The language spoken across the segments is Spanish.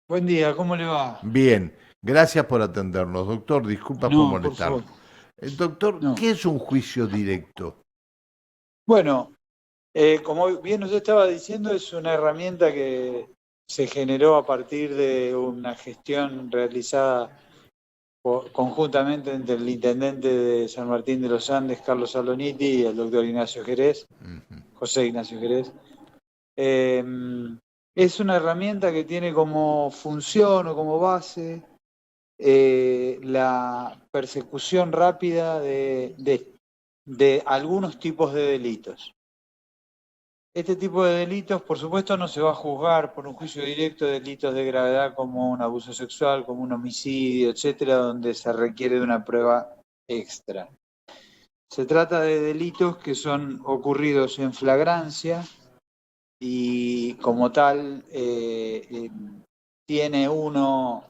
Buen día, ¿cómo le va? Bien, gracias por atendernos, doctor. Disculpa por No, por favor, molestarlo. Doctor, no. ¿qué es un juicio directo? Bueno, como bien usted estaba diciendo, es una herramienta que se generó a partir de una gestión realizada conjuntamente entre el intendente de San Martín de los Andes, Carlos Saloniti, y el doctor Ignacio Jerez, Ujú. José Ignacio Jerez. Eh, es una herramienta que tiene como función o como base la persecución rápida de algunos tipos de delitos. Este tipo de delitos, por supuesto, no se va a juzgar por un juicio directo de delitos de gravedad como un abuso sexual, como un homicidio, etcétera, donde se requiere de una prueba extra. Se trata de delitos que son ocurridos en flagrancia y como tal tiene uno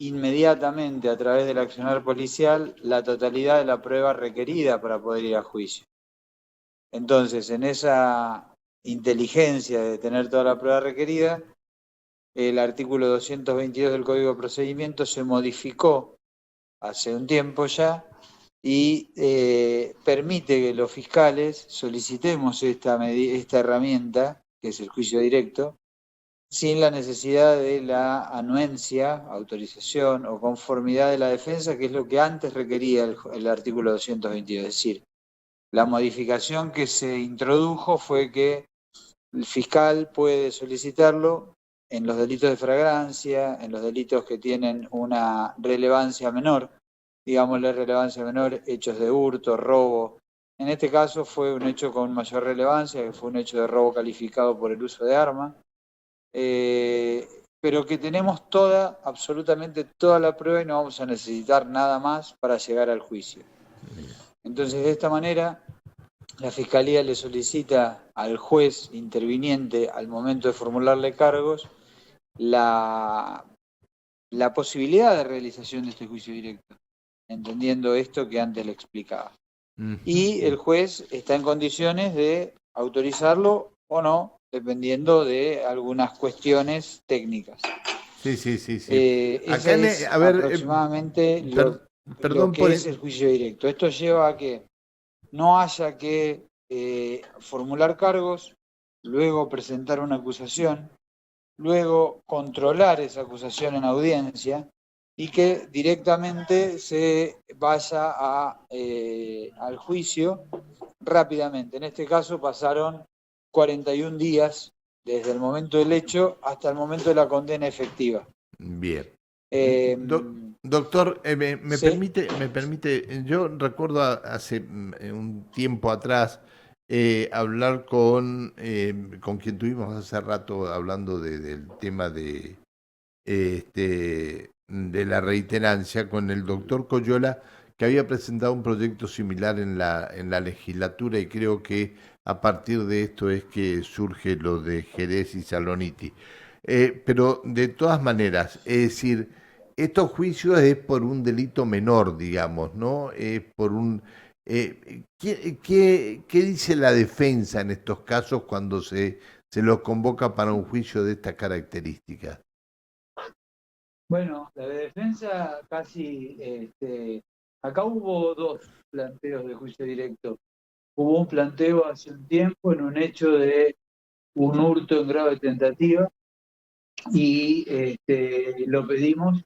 inmediatamente a través del accionar policial la totalidad de la prueba requerida para poder ir a juicio. Entonces, en esa inteligencia de tener toda la prueba requerida, el artículo 222 del Código de Procedimiento se modificó hace un tiempo ya y permite que los fiscales solicitemos esta herramienta, que es el juicio directo, sin la necesidad de la anuencia, autorización o conformidad de la defensa, que es lo que antes requería el artículo 222. Es decir, la modificación que se introdujo fue que el fiscal puede solicitarlo en los delitos de flagrancia, en los delitos que tienen una relevancia menor, digámosle relevancia menor, hechos de hurto, robo. En este caso fue un hecho con mayor relevancia, que fue un hecho de robo calificado por el uso de arma, eh, pero que tenemos toda, absolutamente toda la prueba y no vamos a necesitar nada más para llegar al juicio. Entonces, de esta manera, la Fiscalía le solicita al juez interviniente al momento de formularle cargos la, la posibilidad de realización de este juicio directo, entendiendo esto que antes le explicaba. Y Ujú. el juez está en condiciones de autorizarlo o no, dependiendo de algunas cuestiones técnicas. Sí, sí, sí, sí. Acá, Ese es a ver, aproximadamente per- lo perdón que por... es el juicio directo. Esto lleva a que no haya que formular cargos, luego presentar una acusación, luego controlar esa acusación en audiencia y que directamente se vaya al juicio rápidamente. En este caso pasaron 41 días desde el momento del hecho hasta el momento de la condena efectiva. Bien. Eh, Doctor, sí, me permite, yo recuerdo hace un tiempo atrás hablar con quien tuvimos hace rato hablando del tema de la reiterancia con el doctor Coyola, que había presentado un proyecto similar en la legislatura y creo que a partir de esto es que surge lo de Jerez y Saloniti. Pero de todas maneras, es decir, estos juicios es por un delito menor, digamos, ¿no? Es por un... ¿qué dice la defensa en estos casos cuando se los convoca para un juicio de estas características? bueno, la de defensa casi, acá hubo dos planteos de juicio directo. Hubo un planteo hace un tiempo en un hecho de un hurto en grado de tentativa y lo pedimos.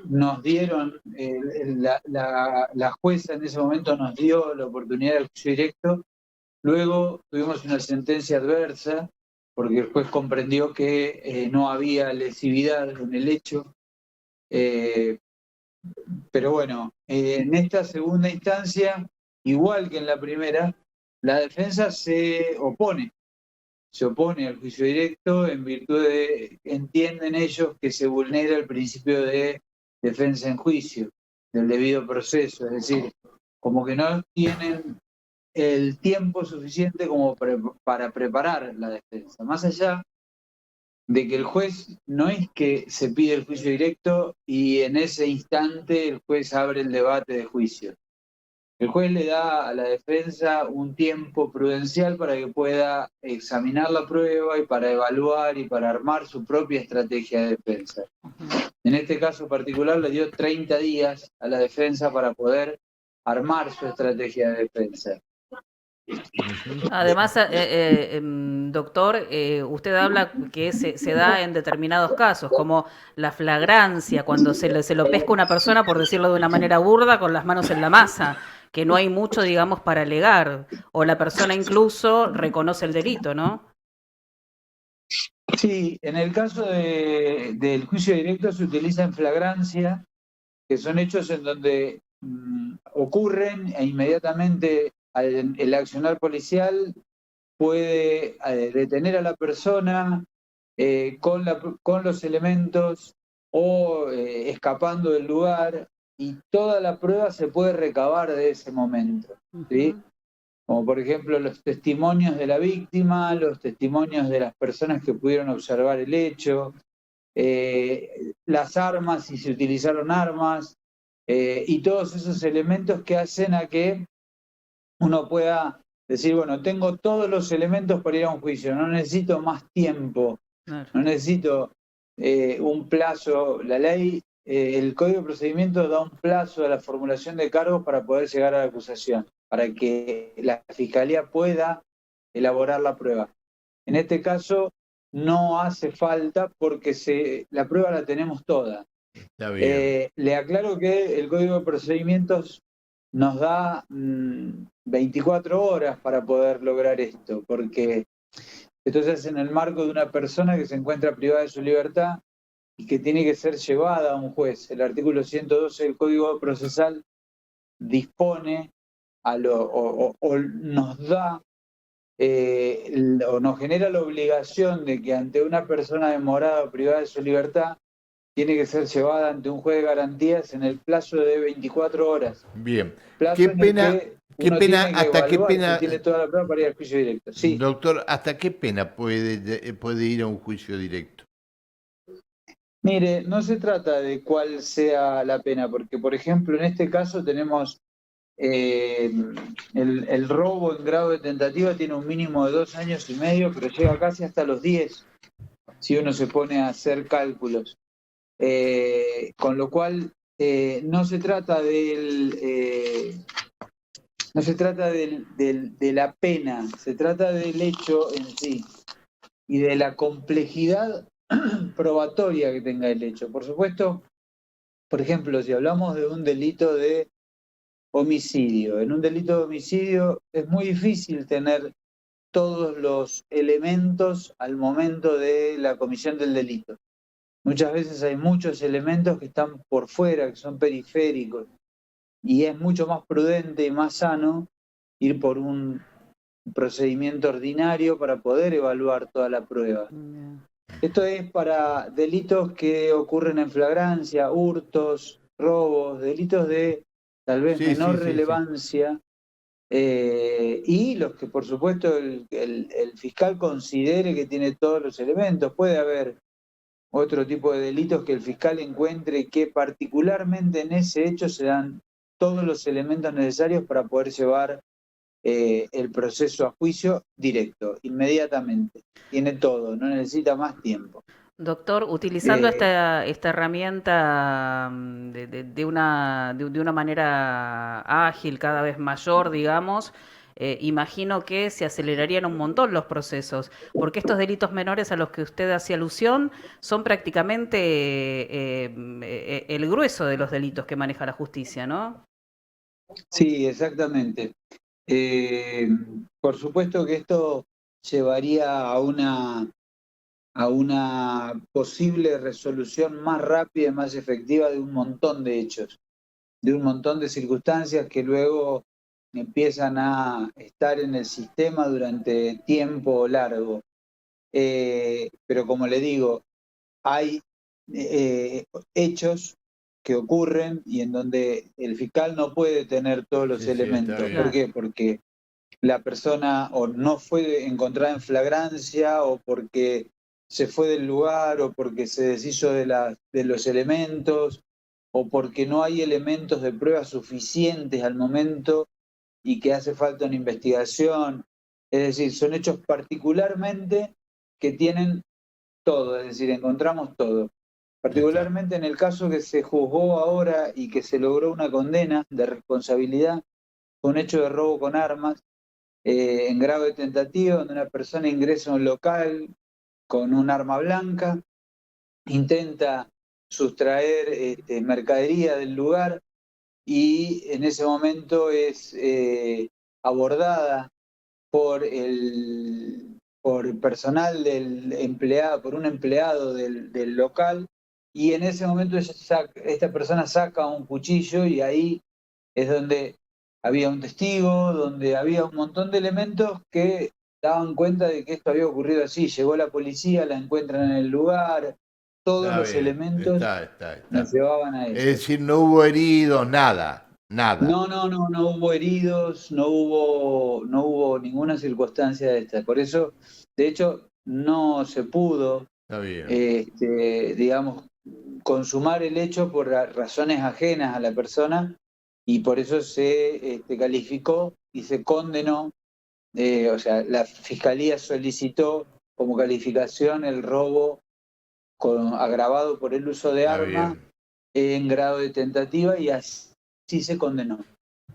Nos dieron, la jueza en ese momento nos dio la oportunidad del juicio directo. Luego tuvimos una sentencia adversa porque el juez comprendió que no había lesividad en el hecho. Eh, pero bueno, en esta segunda instancia, igual que en la primera, la defensa se opone al juicio directo en virtud de, entienden ellos que se vulnera el principio de defensa en juicio, del debido proceso, es decir, como que no tienen el tiempo suficiente como para preparar la defensa. Más allá de que el juez no es que se pide el juicio directo y en ese instante el juez abre el debate de juicio. El juez le da a la defensa un tiempo prudencial para que pueda examinar la prueba y para evaluar y para armar su propia estrategia de defensa. En este caso particular le dio 30 días a la defensa para poder armar su estrategia de defensa. Además, doctor, usted habla que se da en determinados casos, como la flagrancia, cuando se lo pesca una persona, por decirlo de una manera burda, con las manos en la masa, que no hay mucho, digamos, para alegar, o la persona incluso reconoce el delito, ¿no? Sí, en el caso del juicio directo se utiliza en flagrancia, que son hechos en donde ocurren e inmediatamente el accionar policial puede detener a la persona con los elementos o escapando del lugar, y toda la prueba se puede recabar de ese momento, ¿sí? Como por ejemplo los testimonios de la víctima, los testimonios de las personas que pudieron observar el hecho, las armas, si se utilizaron armas, y todos esos elementos que hacen a que uno pueda decir, bueno, tengo todos los elementos para ir a un juicio, no necesito más tiempo, Claro. no necesito un plazo. La ley, el Código de Procedimiento da un plazo a la formulación de cargos para poder llegar a la acusación, para que la Fiscalía pueda elaborar la prueba. En este caso no hace falta porque la prueba la tenemos toda. Está bien. Le aclaro que el Código de Procedimientos nos da 24 horas para poder lograr esto, porque esto se hace en el marco de una persona que se encuentra privada de su libertad y que tiene que ser llevada a un juez. El artículo 112 del Código Procesal dispone o nos da o nos genera la obligación de que ante una persona demorada o privada de su libertad tiene que ser llevada ante un juez de garantías en el plazo de 24 horas. Bien. Plazo en el que uno tiene que Hasta qué evaluar si pena, tiene toda la prueba para ir al juicio directo. Sí, doctor, hasta qué pena puede ir a un juicio directo? mire, no se trata de cuál sea la pena, porque por ejemplo en este caso tenemos el robo en grado de tentativa tiene un mínimo de 2 años y medio, pero llega casi hasta los 10 si uno se pone a hacer cálculos. Con lo cual no se trata no se trata de la pena, se trata del hecho en sí y de la complejidad probatoria que tenga el hecho. Por supuesto, por ejemplo, si hablamos de un delito de homicidio, en un delito de homicidio es muy difícil tener todos los elementos al momento de la comisión del delito. Muchas veces hay muchos elementos que están por fuera, que son periféricos, y es mucho más prudente y más sano ir por un procedimiento ordinario para poder evaluar toda la prueba. Esto es para delitos que ocurren en flagrancia, hurtos, robos, delitos de tal vez menor relevancia, y los que por supuesto el fiscal considere que tiene todos los elementos. Puede haber otro tipo de delitos que el fiscal encuentre que particularmente en ese hecho se dan todos los elementos necesarios para poder llevar el proceso a juicio directo, inmediatamente. Tiene todo, no necesita más tiempo. Doctor, utilizando esta herramienta de una manera ágil, cada vez mayor, digamos, imagino que se acelerarían un montón los procesos, porque estos delitos menores a los que usted hacía alusión son prácticamente el grueso de los delitos que maneja la justicia, ¿no? Sí, exactamente. Por supuesto que esto llevaría a una posible resolución más rápida y más efectiva de un montón de hechos, de un montón de circunstancias que luego empiezan a estar en el sistema durante tiempo largo. Pero como le digo, hay hechos que ocurren y en donde el fiscal no puede tener todos los elementos. ¿Por qué? Porque la persona o no fue encontrada en flagrancia, o porque se fue del lugar, o porque se deshizo de los elementos, o porque no hay elementos de prueba suficientes al momento y que hace falta una investigación. Es decir, son hechos particularmente que tienen todo, es decir, encontramos todo. Está, Particularmente en el caso que se juzgó ahora y que se logró una condena de responsabilidad, fue un hecho de robo con armas en grado de tentativa, donde una persona ingresa a un local con un arma blanca, intenta sustraer mercadería del lugar y en ese momento es abordada por personal del empleado, por un empleado del local, y en ese momento esta persona saca un cuchillo y ahí es donde había un testigo, donde había un montón de elementos que daban cuenta de que esto había ocurrido así. Llegó la policía, la encuentran en el lugar, todos está los bien, elementos nos está. llevaban a Es eso. decir, no hubo heridos, nada, nada. No hubo heridos, no hubo ninguna circunstancia de esta. Por eso, de hecho, no se pudo, Está bien, digamos, consumar el hecho por razones ajenas a la persona y por eso se calificó y se condenó, o sea, la fiscalía solicitó como calificación el robo agravado por el uso de está arma bien, en grado de tentativa y así se condenó.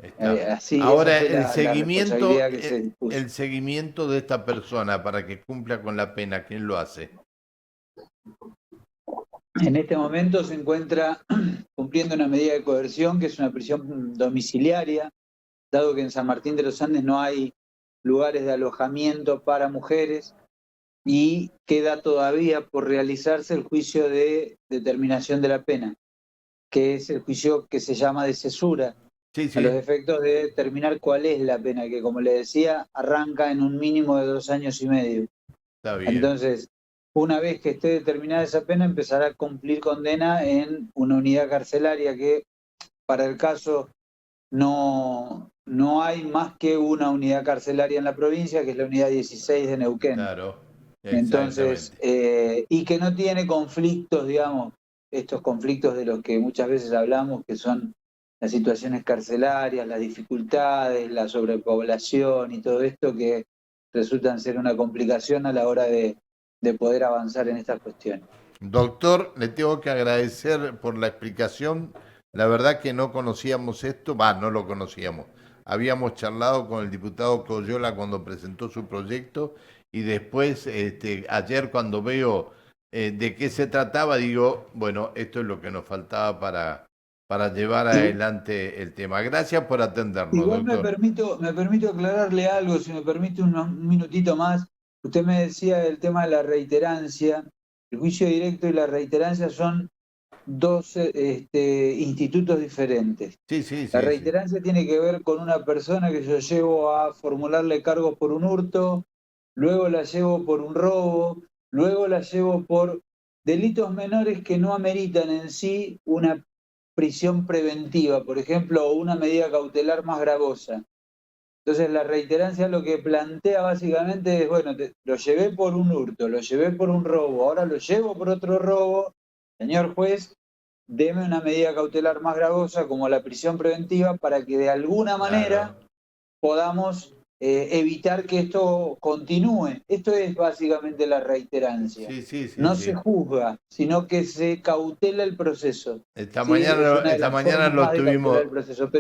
está. Así, esa Ahora, fue la responsabilidad que se impuso. el seguimiento de esta persona para que cumpla con la pena, ¿quién lo hace? En este momento se encuentra cumpliendo una medida de coerción, que es una prisión domiciliaria, dado que en San Martín de los Andes no hay lugares de alojamiento para mujeres y queda todavía por realizarse el juicio de determinación de la pena, que es el juicio que se llama de cesura, Sí, a los sí, efectos de determinar cuál es la pena, que como le decía, arranca en un mínimo de 2 años y medio. está bien. Entonces, una vez que esté determinada esa pena, empezará a cumplir condena en una unidad carcelaria que para el caso no hay más que una unidad carcelaria en la provincia, que es la unidad 16 de Neuquén. Claro, Entonces, exactamente. y que no tiene conflictos, digamos, estos conflictos de los que muchas veces hablamos, que son las situaciones carcelarias, las dificultades, la sobrepoblación y todo esto que resultan ser una complicación a la hora de poder avanzar en estas cuestiones. Doctor, le tengo que agradecer por la explicación. La verdad que no conocíamos esto, va, no lo conocíamos. Habíamos charlado con el diputado Coyola cuando presentó su proyecto y después, ayer cuando veo de qué se trataba, digo, bueno, esto es lo que nos faltaba para llevar adelante el tema. Gracias por atendernos, Igual doctor. me permito aclararle algo, si me permite un minutito más. Usted me decía del tema de la reiterancia. El juicio directo y la reiterancia son dos institutos diferentes. Sí, sí, La sí, sí. reiterancia tiene que ver con una persona que yo llevo a formularle cargos por un hurto, luego la llevo por un robo, luego la llevo por delitos menores que no ameritan en sí una prisión preventiva, por ejemplo, o una medida cautelar más gravosa. Entonces la reiterancia lo que plantea básicamente es, bueno, lo llevé por un hurto, lo llevé por un robo, ahora lo llevo por otro robo, señor juez, deme una medida cautelar más gravosa como la prisión preventiva para que de alguna manera Claro. podamos evitar que esto continúe. Esto es básicamente la reiterancia. Sí, sí, sí, No se sí. juzga, sino que se cautela el proceso. ¿Sí? Es una de Esta las mañana formas más de cautelar el proceso.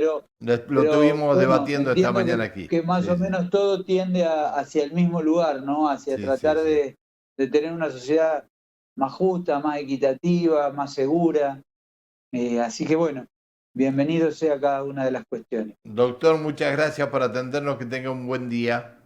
lo tuvimos Bueno, debatiendo esta entiendo mañana aquí. que más Sí, o sí, menos todo tiende hacia el mismo lugar, ¿no? Hacia sí, sí, tratar sí. de tener una sociedad más justa, más equitativa, más segura. Así que bueno, bienvenido sea cada una de las cuestiones. Doctor, muchas gracias por atendernos, que tenga un buen día.